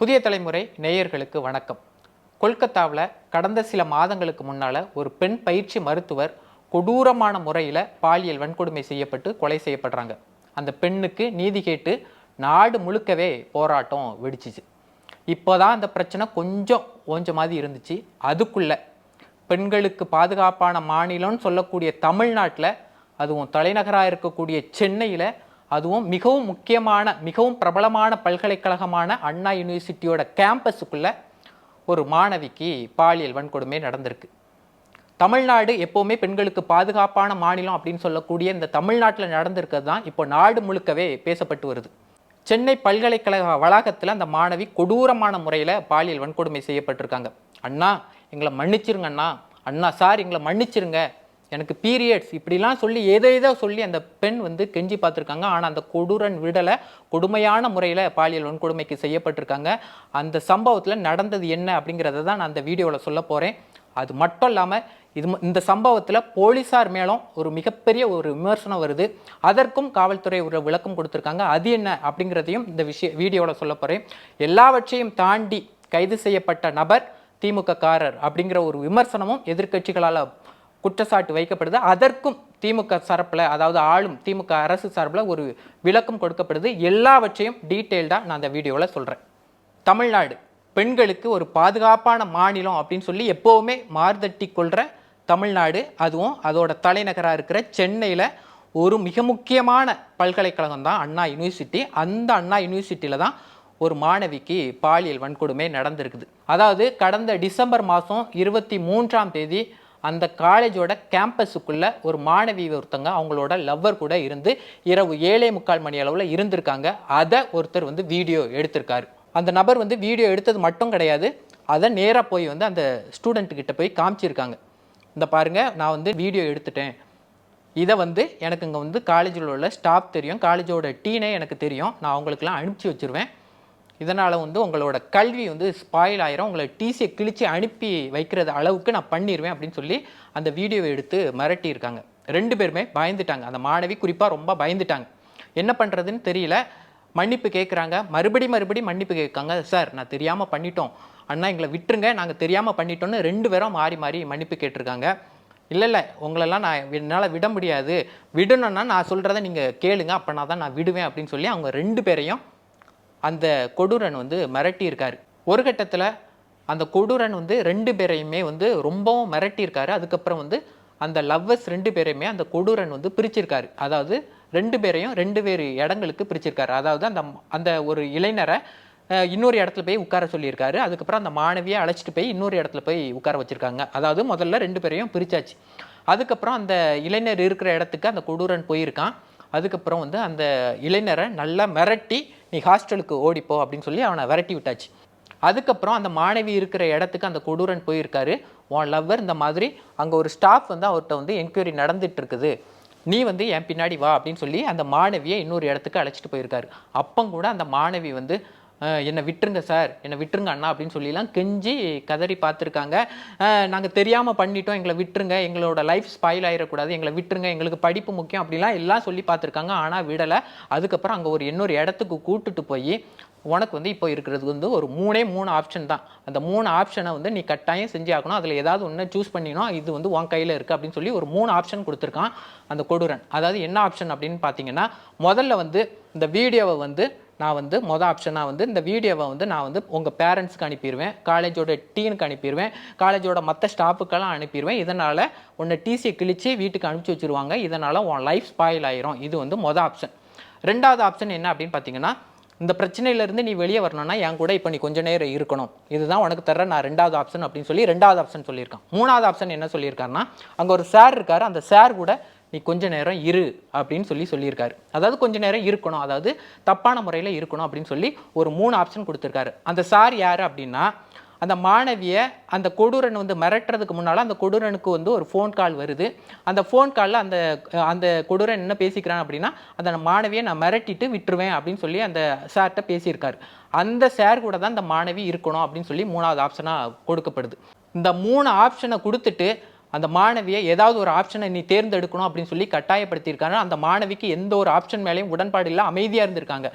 புதிய தலைமுறை நேயர்களுக்கு வணக்கம். கொல்கத்தாவில் கடந்த சில மாதங்களுக்கு முன்னால் ஒரு பெண் பயிற்சி மருத்துவர் கொடூரமான முறையில் பாலியல் வன்கொடுமை செய்யப்பட்டு கொலை செய்யப்படுறாங்க. அந்த பெண்ணுக்கு நீதி கேட்டு நாடு முழுக்கவே போராட்டம் வெடிச்சிச்சு. இப்போதான் அந்த பிரச்சனை கொஞ்சம் மாதிரி இருந்துச்சு. அதுக்குள்ள பெண்களுக்கு பாதுகாப்பான மாநிலம்னு சொல்லக்கூடிய தமிழ்நாட்டில், அதுவும் தலைநகராக இருக்கக்கூடிய சென்னையில், அதுவும் மிகவும் முக்கியமான மிகவும் பிரபலமான பல்கலைக்கழகமான அண்ணா யூனிவர்சிட்டியோட கேம்பஸுக்குள்ள ஒரு மாணவிக்கு பாலியல் வன்கொடுமை நடந்திருக்கு. தமிழ்நாடு எப்போவுமே பெண்களுக்கு பாதுகாப்பான மாநிலம் அப்படின்னு சொல்லக்கூடிய இந்த தமிழ்நாட்டில் நடந்திருக்கிறது தான் இப்போ நாடு முழுக்கவே பேசப்பட்டு வருது. சென்னை பல்கலைக்கழக வளாகத்தில் அந்த மாணவி கொடூரமான முறையில் பாலியல் வன்கொடுமை செய்யப்பட்டிருக்காங்க. அண்ணா எங்களை மன்னிச்சிருங்க, அண்ணா அண்ணா சார் எங்களை மன்னிச்சிருங்க, எனக்கு பீரியட்ஸ் இப்படிலாம் சொல்லி ஏதோ சொல்லி அந்த பெண் கெஞ்சி பார்த்துருக்காங்க. ஆனால் அந்த கொடூரன் விடலை, கொடுமையான முறையில் பாலியல் வன்கொடுமைக்கு செய்யப்பட்டிருக்காங்க. அந்த சம்பவத்தில் நடந்தது என்ன அப்படிங்கிறத தான் நான் அந்த வீடியோவில் சொல்ல போகிறேன். அது மட்டும் இல்லாமல் இந்த சம்பவத்தில் போலீஸார் மேலும் ஒரு மிகப்பெரிய ஒரு விமர்சனம் வருது. அதற்கும் காவல்துறை ஒரு விளக்கம் கொடுத்துருக்காங்க. அது என்ன அப்படிங்கிறதையும் இந்த வீடியோவில் சொல்ல போகிறேன். எல்லாவற்றையும் தாண்டி கைது செய்யப்பட்ட நபர் திமுக காரர் அப்படிங்கிற ஒரு விமர்சனமும் எதிர்க்கட்சிகளால் குற்றச்சாட்டு வைக்கப்படுது. அதற்கும் திமுக சார்பில், அதாவது ஆளும் திமுக அரசு சார்பில் ஒரு விளக்கம் கொடுக்கப்படுது. எல்லாவற்றையும் டீட்டெயில்டாக நான் அந்த வீடியோவில் சொல்கிறேன். தமிழ்நாடு பெண்களுக்கு ஒரு பாதுகாப்பான மாநிலம் அப்படின்னு சொல்லி எப்போவுமே மார்தட்டி கொள்கிற தமிழ்நாடு, அதுவும் அதோட தலைநகராக இருக்கிற சென்னையில் ஒரு மிக முக்கியமான பல்கலைக்கழகம் தான் அண்ணா யூனிவர்சிட்டி. அந்த அண்ணா யூனிவர்சிட்டியில் தான் ஒரு மாணவிக்கு பாலியல் வன்கொடுமை நடந்திருக்குது. அதாவது கடந்த டிசம்பர் மாதம் 23ஆம் தேதி அந்த காலேஜோட கேம்பஸுக்குள்ள ஒரு மாணவி ஒருத்தங்க அவங்களோட லவ்வர் கூட இருந்து இரவு 7:45 மணி அளவில் இருந்திருக்காங்க. அதை ஒருத்தர் வீடியோ எடுத்திருக்காரு. அந்த நபர் வீடியோ எடுத்தது மட்டும் கிடையாது, அதை நேராக போய் அந்த ஸ்டூடெண்ட்டுக்கிட்ட போய் காமிச்சிருக்காங்க. இந்த பாருங்கள், நான் வீடியோ எடுத்துட்டேன், இதை எனக்கு இங்கே காலேஜில் உள்ள ஸ்டாஃப் தெரியும், காலேஜோட டீனே எனக்கு தெரியும், நான் அவங்களுக்கெல்லாம் அனுப்பிச்சி வச்சுருவேன், இதனால் உங்களோட கல்வி ஸ்பாயில் ஆயிரும், உங்களை டிசியை கிழிச்சு அனுப்பி வைக்கிறது அளவுக்கு நான் பண்ணிடுவேன் அப்படின்னு சொல்லி அந்த வீடியோவை எடுத்து மிரட்டியிருக்காங்க. 2 பேருமே பயந்துட்டாங்க. அந்த மாணவி குறிப்பாக ரொம்ப பயந்துட்டாங்க. என்ன பண்ணுறதுன்னு தெரியல. மன்னிப்பு கேட்குறாங்க. மறுபடி மன்னிப்பு கேட்காங்க. சார் நான் தெரியாமல் பண்ணிட்டோம் அண்ணா, எங்களை விட்டுருங்க, நாங்கள் தெரியாமல் பண்ணிட்டோன்னு 2 பேரும் மாறி மன்னிப்பு கேட்டிருக்காங்க. இல்லை உங்களெல்லாம் என்னால் விட முடியாது, விடணும்னா நான் சொல்கிறத நீங்கள் கேளுங்க, அப்போனா தான் நான் விடுவேன் அப்படின்னு சொல்லி அவங்க 2 பேரையும் அந்த கொடூரன் மிரட்டியிருக்காரு. ஒரு கட்டத்தில் அந்த கொடூரன் 2 பேரையுமே ரொம்பவும் மிரட்டியிருக்காரு. அதுக்கப்புறம் அந்த லவ்வர்ஸ் 2 பேரையுமே அந்த கொடூரன் பிரிச்சிருக்காரு. அதாவது 2 பேரையும் 2 வேறு இடங்களுக்கு பிரிச்சிருக்காரு. அதாவது அந்த ஒரு இளைஞரை இன்னொரு இடத்துல போய் உட்கார சொல்லியிருக்காரு. அதுக்கப்புறம் அந்த மாணவியை அழைச்சிட்டு போய் இன்னொரு இடத்துல போய் உட்கார வச்சுருக்காங்க. அதாவது முதல்ல 2 பேரையும் பிரிச்சாச்சு. அதுக்கப்புறம் அந்த இளைஞர் இருக்கிற இடத்துக்கு அந்த கொடூரன் போயிருக்கான். அதுக்கப்புறம் அந்த இளைஞரை நல்லா மிரட்டி நீ ஹாஸ்டலுக்கு ஓடிப்போ அப்படின்னு சொல்லி அவனை விரட்டி விட்டாச்சு. அதுக்கப்புறம் அந்த மாணவி இருக்கிற இடத்துக்கு அந்த கொடூரன் போயிருக்காரு. உன் லவ்வர் இந்த மாதிரி அங்கே ஒரு ஸ்டாஃப் அவர்கிட்ட என்கொயரி நடந்துட்டு இருக்குது, நீ என் பின்னாடி வா அப்படின்னு சொல்லி அந்த மாணவியை இன்னொரு இடத்துக்கு அழைச்சிட்டு போயிருக்காரு. அப்போ கூட அந்த மாணவி என்னை விட்டுருங்க சார், என்னை விட்டுருங்க அண்ணா அப்படின்னு சொல்லிலாம் கெஞ்சி கதறி பார்த்துருக்காங்க. நாங்கள் தெரியாமல் பண்ணிட்டோம், எங்களை விட்டுருங்க, எங்களோட லைஃப் ஸ்பாயில் ஆகிடக்கூடாது, எங்களை விட்டுருங்க, எங்களுக்கு படிப்பு முக்கியம் அப்படிலாம் எல்லாம் சொல்லி பார்த்துருக்காங்க. ஆனால் விடலை. அதுக்கப்புறம் அங்கே இன்னொரு இடத்துக்கு கூட்டுட்டு போய் உனக்கு இப்போ இருக்கிறது ஒரு 3 ஆப்ஷன் தான். அந்த 3 ஆப்ஷனை நீ கட்டாயம் செஞ்சு ஆகணும், அதில் ஏதாவது ஒன்று சூஸ் பண்ணினோம், இது உன் கையில் இருக்குது அப்படின்னு சொல்லி ஒரு 3 ஆப்ஷன் கொடுத்துருக்கான் அந்த கொடூரன். அதாவது என்ன ஆப்ஷன் அப்படின்னு பார்த்தீங்கன்னா, முதல்ல இந்த வீடியோவை நான் மொதல் ஆப்ஷனாக இந்த வீடியோவை நான் உங்கள் பேரண்ட்ஸுக்கு அனுப்பிடுவேன், காலேஜோட டீனுக்கு அனுப்பிடுவேன், காலேஜோட மற்ற ஸ்டாஃபுக்கெல்லாம் அனுப்பிடுவேன், இதனால் உன்னை டிசியை கிழிச்சு வீட்டுக்கு அனுப்பிச்சி வச்சுருவாங்க, இதனால் உன் லைஃப் ஸ்பாயில் ஆயிரும். இது மொதல் ஆப்ஷன். 2வது ஆப்ஷன் என்ன அப்படின்னு பார்த்தீங்கன்னா, இந்த பிரச்சனையிலேருந்து நீ வெளியே வரணும்னா என் கூட இப்போ நீ கொஞ்சம் நேரம் இருக்கணும், இதுதான் உனக்கு தர நான் 2வது ஆப்ஷன் அப்படின்னு சொல்லி 2வது ஆப்ஷன் சொல்லியிருக்கான். 3வது ஆப்ஷன் என்ன சொல்லியிருக்காருன்னா, அங்கே ஒரு சார் இருக்கார், அந்த சார் கூட நீ கொஞ்ச நேரம் இரு அப்படின்னு சொல்லியிருக்காரு. அதாவது கொஞ்ச நேரம் இருக்கணும், அதாவது தப்பான முறையில் இருக்கணும் அப்படின்னு சொல்லி ஒரு 3 ஆப்ஷன் கொடுத்துருக்காரு. அந்த சார் யார் அப்படின்னா, அந்த மாணவியை அந்த கொடூரன் மிரட்டுறதுக்கு முன்னால் அந்த கொடூரனுக்கு ஒரு ஃபோன் கால் வருது. அந்த ஃபோன் காலில் அந்த கொடூரன் என்ன பேசிக்கிறான் அப்படின்னா, அந்த மாணவியை நான் மிரட்டிட்டு விட்டுருவேன் அப்படின்னு சொல்லி அந்த சார்கிட்ட பேசியிருக்காரு. அந்த சார் கூட தான் அந்த மாணவி இருக்கணும் அப்படின்னு சொல்லி 3வது ஆப்ஷனாக கொடுக்கப்படுது. இந்த 3 ஆப்ஷனை கொடுத்துட்டு அந்த மாணவியை ஏதாவது ஒரு ஆப்ஷனை நீ தேர்ந்தெடுக்கணும் அப்படின்னு சொல்லி கட்டாயப்படுத்தியிருக்காங்க. அந்த மாணவிக்கு எந்த ஒரு ஆப்ஷன் மேலேயும் உடன்பாடு இல்லை, அமைதியாக இருந்திருக்காங்க.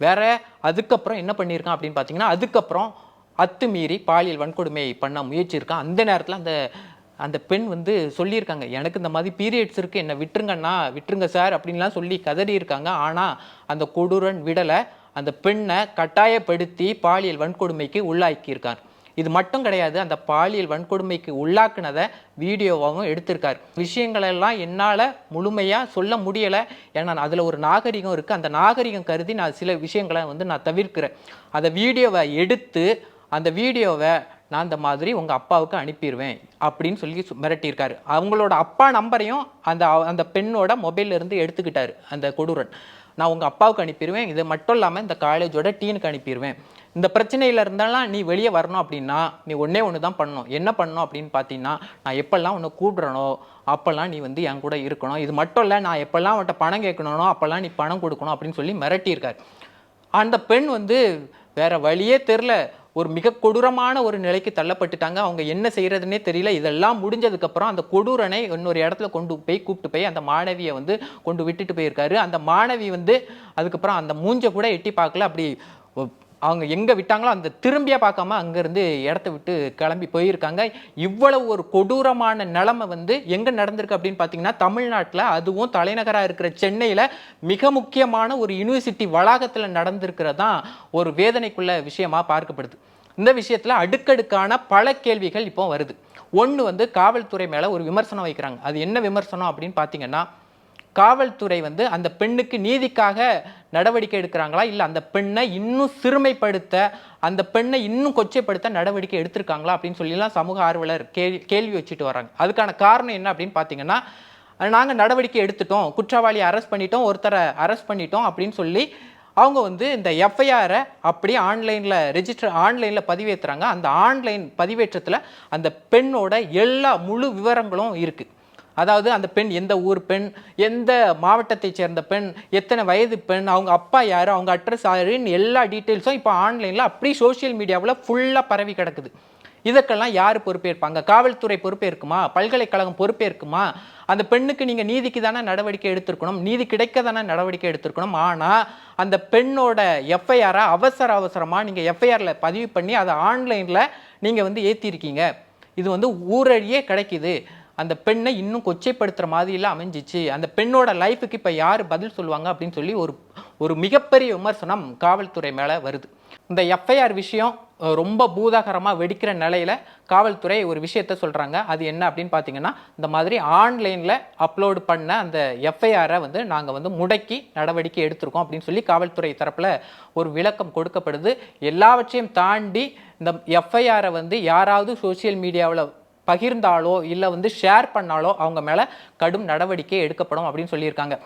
வேற அதுக்கப்புறம் என்ன பண்ணியிருக்கான் அப்படின்னு பார்த்தீங்கன்னா, அதுக்கப்புறம் அத்துமீறி பாலியல் வன்கொடுமை பண்ண முயற்சி இருக்கான். அந்த நேரத்தில் அந்த அந்த பெண் வந்து சொல்லியிருக்காங்க, எனக்கு இந்த மாதிரி பீரியட்ஸ் இருக்குது, என்னை விட்டுருங்கண்ணா, விட்டுருங்க சார் அப்படின்லாம் சொல்லி கதறி இருக்காங்க. ஆனால் அந்த கொடூரன் விடலை, அந்த பெண்ணை கட்டாயப்படுத்தி பாலியல் வன்கொடுமைக்கு உள்ளாக்கியிருக்கார். இது மட்டும் கிடையாது, அந்த பாலியல் வன்கொடுமைக்கு உள்ளாக்குனதை வீடியோவாகவும் எடுத்திருக்கார். விஷயங்களெல்லாம் என்னால் முழுமையாக சொல்ல முடியலை, ஏன்னா அதில் ஒரு நாகரிகம் இருக்குது. அந்த நாகரிகம் கருதி நான் சில விஷயங்களை வந்து நான் தவிர்க்கிறேன். அந்த வீடியோவை எடுத்து அந்த வீடியோவை நான் இந்த மாதிரி உங்கள் அப்பாவுக்கு அனுப்பிடுவேன் அப்படின்னு சொல்லி மிரட்டியிருக்காரு. அவங்களோட அப்பா நம்பரையும் அந்த அந்த பெண்ணோட மொபைல்லேருந்து எடுத்துக்கிட்டாரு அந்த கொடூரன். நான் உங்கள் அப்பாவுக்கு அனுப்பிடுவேன், இது மட்டும் இல்லாமல் இந்த காலேஜோட டீனுக்கு அனுப்பிடுவேன். இந்த பிரச்சனையில் இருந்தாலும் நீ வெளியே வரணும் அப்படின்னா நீ ஒன்று தான் பண்ணணும். என்ன பண்ணணும் அப்படின்னு பார்த்தீங்கன்னா, நான் எப்பெல்லாம் உன்னை கூப்பிட்றனோ அப்போல்லாம் நீ வந்து என் கூட இருக்கணும். இது மட்டும் இல்லை, நான் எப்பெல்லாம் அவன்கிட்ட பணம் கேட்கணும் அப்போல்லாம் நீ பணம் கொடுக்கணும் அப்படின்னு சொல்லி மிரட்டியிருக்காரு. அந்த பெண் வந்து வேற வழியே தெரில, ஒரு மிக கொடூரமான ஒரு நிலைக்கு தள்ளப்பட்டுட்டாங்க. அவங்க என்ன செய்யறதுன்னே தெரியல. இதெல்லாம் முடிஞ்சதுக்கப்புறம் அந்த கொடூரனை இன்னொரு இடத்துல கூப்பிட்டு போய் அந்த மாணவியை வந்து கொண்டு விட்டுட்டு போயிருக்காரு. அந்த மாணவி வந்து அதுக்கப்புறம் அந்த மூஞ்ச கூட எட்டி பார்க்கல. அப்படி அவங்க எங்கே விட்டாங்களோ அந்த திரும்பியா பார்க்காம அங்கேருந்து இடத்த விட்டு கிளம்பி போயிருக்காங்க. இவ்வளவு ஒரு கொடூரமான நிலைமை வந்து எங்கே நடந்திருக்கு அப்படின்னு பார்த்தீங்கன்னா, தமிழ்நாட்டில், அதுவும் தலைநகராக இருக்கிற சென்னையில் மிக முக்கியமான ஒரு யூனிவர்சிட்டி வளாகத்தில் நடந்திருக்கிறதான் ஒரு வேதனைக்குள்ள விஷயமா பார்க்கப்படுது. இந்த விஷயத்தில் அடுக்கடுக்கான பல கேள்விகள் இப்போ வருது. ஒன்று வந்து காவல்துறை மேலே ஒரு விமர்சனம் வைக்கிறாங்க. அது என்ன விமர்சனம் அப்படின்னு பார்த்தீங்கன்னா, காவல்துறை வந்து அந்த பெண்ணுக்கு நீதிக்காக நடவடிக்கை எடுக்கிறாங்களா, இல்லை அந்த பெண்ணை இன்னும் சிறுமைப்படுத்த, அந்த பெண்ணை இன்னும் கொச்சைப்படுத்த நடவடிக்கை எடுத்திருக்காங்களா அப்படின்னு சொல்லிலாம் சமூக ஆர்வலர் கேள்வி வச்சுட்டு வராங்க. அதுக்கான காரணம் என்ன அப்படின்னு பார்த்தீங்கன்னா, நாங்கள் நடவடிக்கை எடுத்துட்டோம், குற்றவாளியை அரெஸ்ட் பண்ணிட்டோம், ஒருத்தரை அரெஸ்ட் பண்ணிட்டோம் அப்படின்னு சொல்லி அவங்க வந்து இந்த எஃப்ஐஆரை அப்படியே ஆன்லைனில் பதிவேற்றுறாங்க. அந்த ஆன்லைன் பதிவேற்றத்தில் அந்த பெண்ணோட எல்லா முழு விவரங்களும் இருக்குது. அதாவது அந்த பெண் எந்த ஊர் பெண், எந்த மாவட்டத்தை சேர்ந்த பெண், எத்தனை வயது பெண், அவங்க அப்பா யார், அவங்க அட்ரஸ் யாருன்னு எல்லா டீட்டெயில்ஸும் இப்போ ஆன்லைனில் அப்படி சோஷியல் மீடியாவில் ஃபுல்லாக பரவி கிடக்குது. இதுக்கெல்லாம் யார் பொறுப்பேற்பாங்க? காவல்துறை பொறுப்பேற்குமா? பல்கலைக்கழகம் பொறுப்பேற்குமா? அந்த பெண்ணுக்கு நீங்கள் நீதிக்கு தானே நடவடிக்கை எடுத்திருக்கணும், நீதி கிடைக்க தானே நடவடிக்கை எடுத்திருக்கணும். ஆனால் அந்த பெண்ணோட எஃப்ஐஆரை அவசரமாக நீங்கள் எஃப்ஐஆரில் பதிவு பண்ணி அதை ஆன்லைனில் நீங்கள் வந்து ஏற்றிருக்கீங்க. இது வந்து ஊரடியே கிடைக்குது. அந்த பெண்ணை இன்னும் கொச்சைப்படுத்துகிற மாதிரிலாம் அமைஞ்சிச்சு. அந்த பெண்ணோட லைஃபுக்கு இப்போ யார் பதில் சொல்லுவாங்க அப்படின்னு சொல்லி ஒரு மிகப்பெரிய விமர்சனம் காவல்துறை மேலே வருது. இந்த எஃப்ஐஆர் விஷயம் ரொம்ப பூதாகரமாக வெடிக்கிற நிலையில் காவல்துறை ஒரு விஷயத்த சொல்கிறாங்க. அது என்ன அப்படின்னு பார்த்தீங்கன்னா, இந்த மாதிரி ஆன்லைனில் அப்லோடு பண்ண அந்த எஃப்ஐஆரை வந்து நாங்கள் வந்து முடக்கி நடவடிக்கை எடுத்திருக்கோம் அப்படின்னு சொல்லி காவல்துறை தரப்பில் ஒரு விளக்கம் கொடுக்கப்படுது. எல்லாவற்றையும் தாண்டி இந்த எஃப்ஐஆரை வந்து யாராவது சோசியல் மீடியாவில் பகிர்ந்தாலோ இல்லை வந்து ஷேர் பண்ணாலோ அவங்க மேலே கடும் நடவடிக்கை எடுக்கப்படும் அப்படின்னு சொல்லியிருக்காங்க.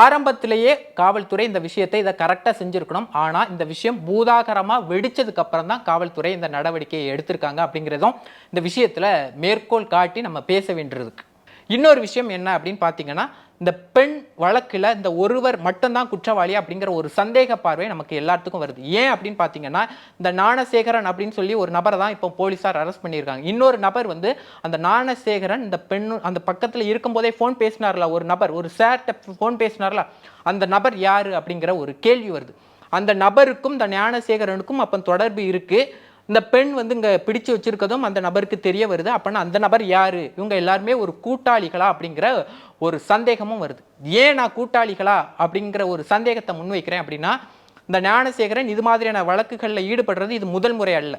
ஆரம்பத்திலேயே காவல்துறை இந்த விஷயத்தை இதை கரெக்டாக செஞ்சுருக்கணும். ஆனால் இந்த விஷயம் பூதாகரமாக வெடித்ததுக்கு அப்புறம் தான் காவல்துறை இந்த நடவடிக்கையை எடுத்திருக்காங்க அப்படிங்கிறதும் இந்த விஷயத்தில் மேற்கோள் காட்டி நம்ம பேச வேண்டியிருக்கு. இன்னொரு விஷயம் என்ன அப்படின்னு பார்த்தீங்கன்னா, இந்த பெண் வழக்கில் இந்த ஒருவர் மட்டும்தான் குற்றவாளி அப்படிங்கிற ஒரு சந்தேக பார்வை நமக்கு எல்லாத்துக்கும் வருது. ஏன் அப்படின்னு பார்த்தீங்கன்னா, இந்த ஞானசேகரன் அப்படின்னு சொல்லி ஒரு நபரை தான் இப்போ போலீஸார் அரெஸ்ட் பண்ணியிருக்காங்க. இன்னொரு நபர் வந்து அந்த ஞானசேகரன் இந்த பெண் அந்த பக்கத்தில் இருக்கும்போதே ஃபோன் பேசினார்ல ஒரு நபர், ஒரு சார்ட்ட ஃபோன் பேசினார்ல, அந்த நபர் யார் அப்படிங்கிற ஒரு கேள்வி வருது. அந்த நபருக்கும் இந்த ஞானசேகரனுக்கும் அப்போ தொடர்பு இருக்குது. இந்த பெண் வந்து இங்கே பிடிச்சு வச்சிருக்கதும் அந்த நபருக்கு தெரிய வருது. அப்படின்னா அந்த நபர் யார், இவங்க எல்லாருமே ஒரு கூட்டாளிகளா அப்படிங்கிற ஒரு சந்தேகமும் வருது. ஏன் நான் கூட்டாளிகளா அப்படிங்கிற ஒரு சந்தேகத்தை முன்வைக்கிறேன் அப்படின்னா, இந்த ஞானசேகரன் இது மாதிரியான வழக்குகளில் ஈடுபடுறது இது முதல் முறை அல்ல.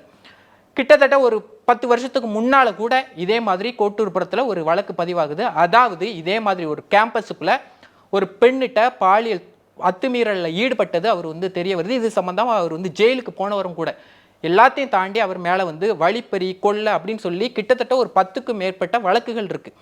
கிட்டத்தட்ட ஒரு 10 வருஷத்துக்கு முன்னால் கூட இதே மாதிரி கோட்டூர்புரத்தில் ஒரு வழக்கு பதிவாகுது. அதாவது இதே மாதிரி ஒரு கேம்பஸுக்குள்ளே ஒரு பெண்ணிட்ட பாலியல் அத்துமீறலில் ஈடுபட்டது அவர் வந்து தெரிய வருது. இது சம்பந்தமாக அவர் வந்து ஜெயிலுக்கு போனவரும் கூட. எல்லாத்தையும் தாண்டி அவர் மேலே வந்து வழிப்பறி, கொள்ளை அப்படின்னு சொல்லி கிட்டத்தட்ட ஒரு 10க்கும் மேற்பட்ட வழக்குகள் இருக்குது.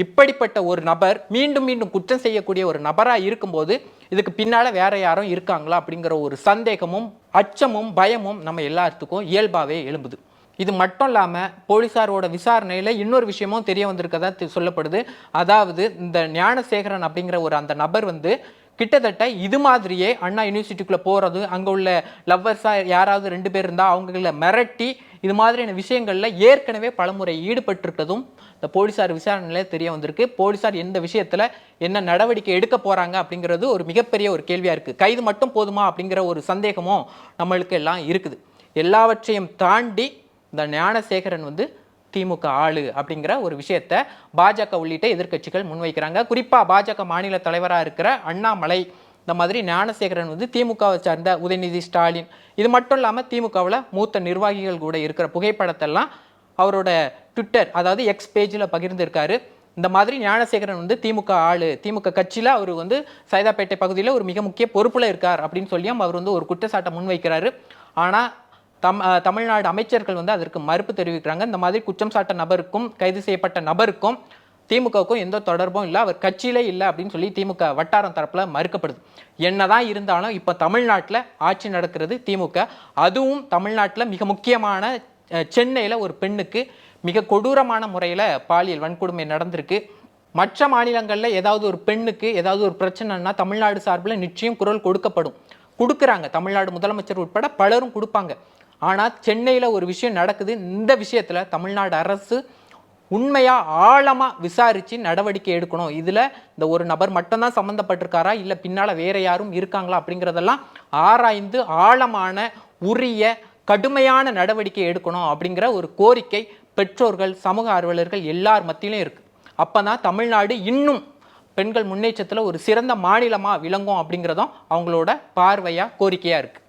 இப்படிப்பட்ட ஒரு நபர் மீண்டும் மீண்டும் குற்றம் செய்யக்கூடிய ஒரு நபராக இருக்கும்போது இதுக்கு பின்னால் வேற யாரும் இருக்காங்களா அப்படிங்கிற ஒரு சந்தேகமும் அச்சமும் பயமும் நம்ம எல்லாத்துக்கும் இயல்பாகவே எழும்புது. இது மட்டும் இல்லாமல் போலீஸாரோட விசாரணையில் இன்னொரு விஷயமும் தெரிய வந்திருக்கதா சொல்லப்படுது. அதாவது இந்த ஞானசேகரன் அப்படிங்கிற ஒரு அந்த நபர் வந்து கிட்டத்தட்ட இது மாதிரியே அண்ணா யூனிவர்சிட்டிக்குள்ளே போகிறது, அங்கே உள்ள லவ்வர்ஸாக யாராவது 2 பேர் இருந்தால் அவங்கள மிரட்டி இது மாதிரியான விஷயங்களில் ஏற்கனவே பலமுறை ஈடுபட்டிருக்கிறதும் இந்த போலீஸார் விசாரணையில் தெரிய வந்திருக்கு. போலீஸார் எந்த விஷயத்தில் என்ன நடவடிக்கை எடுக்க போகிறாங்க அப்படிங்கிறது ஒரு மிகப்பெரிய ஒரு கேள்வியாக இருக்குது. கைது மட்டும் போதுமா அப்படிங்கிற ஒரு சந்தேகமும் நம்மளுக்கு எல்லாம் இருக்குது. எல்லாவற்றையும் தாண்டி இந்த ஞானசேகரன் திமுக ஆளு அப்படிங்கிற ஒரு விஷயத்த பாஜக உள்ளிட்ட எதிர்க்கட்சிகள் முன்வைக்கிறாங்க. குறிப்பாக பாஜக மாநில தலைவராக இருக்கிற அண்ணாமலை இந்த மாதிரி ஞானசேகரன் திமுகவை சார்ந்த உதயநிதி ஸ்டாலின், இது மட்டும் இல்லாமல் திமுகவில் மூத்த நிர்வாகிகள் கூட இருக்கிற புகைப்படத்தெல்லாம் அவரோட ட்விட்டர், அதாவது எக்ஸ் பேஜில் பகிர்ந்திருக்காரு. இந்த மாதிரி ஞானசேகரன் திமுக ஆளு, திமுக கட்சியில் அவர் சைதாப்பேட்டை பகுதியில் ஒரு மிக முக்கிய பொறுப்பில் இருக்கார் அப்படின்னு சொல்லியும் அவர் ஒரு குற்றச்சாட்டை முன்வைக்கிறாரு. ஆனால் தமிழ்நாடு அமைச்சர்கள் அதற்கு மறுப்பு தெரிவிக்கிறாங்க. இந்த மாதிரி குற்றம் சாட்ட நபருக்கும் கைது செய்யப்பட்ட நபருக்கும் திமுகவுக்கும் எந்த தொடர்பும் இல்லை, அவர் கட்சியிலே இல்லை அப்படின்னு சொல்லி திமுக வட்டாரம் தரப்பில் மறுக்கப்படுது. என்னதான் இருந்தாலும் இப்போ தமிழ்நாட்டில் ஆட்சி நடக்கிறது திமுக. அதுவும் தமிழ்நாட்டில் மிக முக்கியமான சென்னையில் ஒரு பெண்ணுக்கு மிக கொடூரமான முறையில் பாலியல் வன்கொடுமை நடந்திருக்கு. மற்ற மாநிலங்களில் ஏதாவது ஒரு பெண்ணுக்கு ஏதாவது ஒரு பிரச்சனைனா தமிழ்நாடு சார்பில் நிச்சயம் குரல் கொடுக்குறாங்க. தமிழ்நாடு முதலமைச்சர் உட்பட பலரும் கொடுப்பாங்க. ஆனால் சென்னையில் ஒரு விஷயம் நடக்குது. இந்த விஷயத்தில் தமிழ்நாடு அரசு உண்மையாக ஆழமாக விசாரித்து நடவடிக்கை எடுக்கணும். இதில் இந்த ஒரு நபர் மட்டும்தான் சம்மந்தப்பட்டிருக்காரா, இல்லை பின்னால் வேற யாரும் இருக்காங்களா அப்படிங்கிறதெல்லாம் ஆராய்ந்து ஆழமான உரிய கடுமையான நடவடிக்கை எடுக்கணும் அப்படிங்கிற ஒரு கோரிக்கை பெற்றோர்கள், சமூக ஆர்வலர்கள் எல்லார் மத்தியிலும் இருக்குது. அப்போ தான் தமிழ்நாடு இன்னும் பெண்கள் முன்னேற்றத்தில் ஒரு சிறந்த மாநிலமாக விளங்கும் அப்படிங்கிறதும் அவங்களோட பார்வையாக கோரிக்கையாக இருக்குது.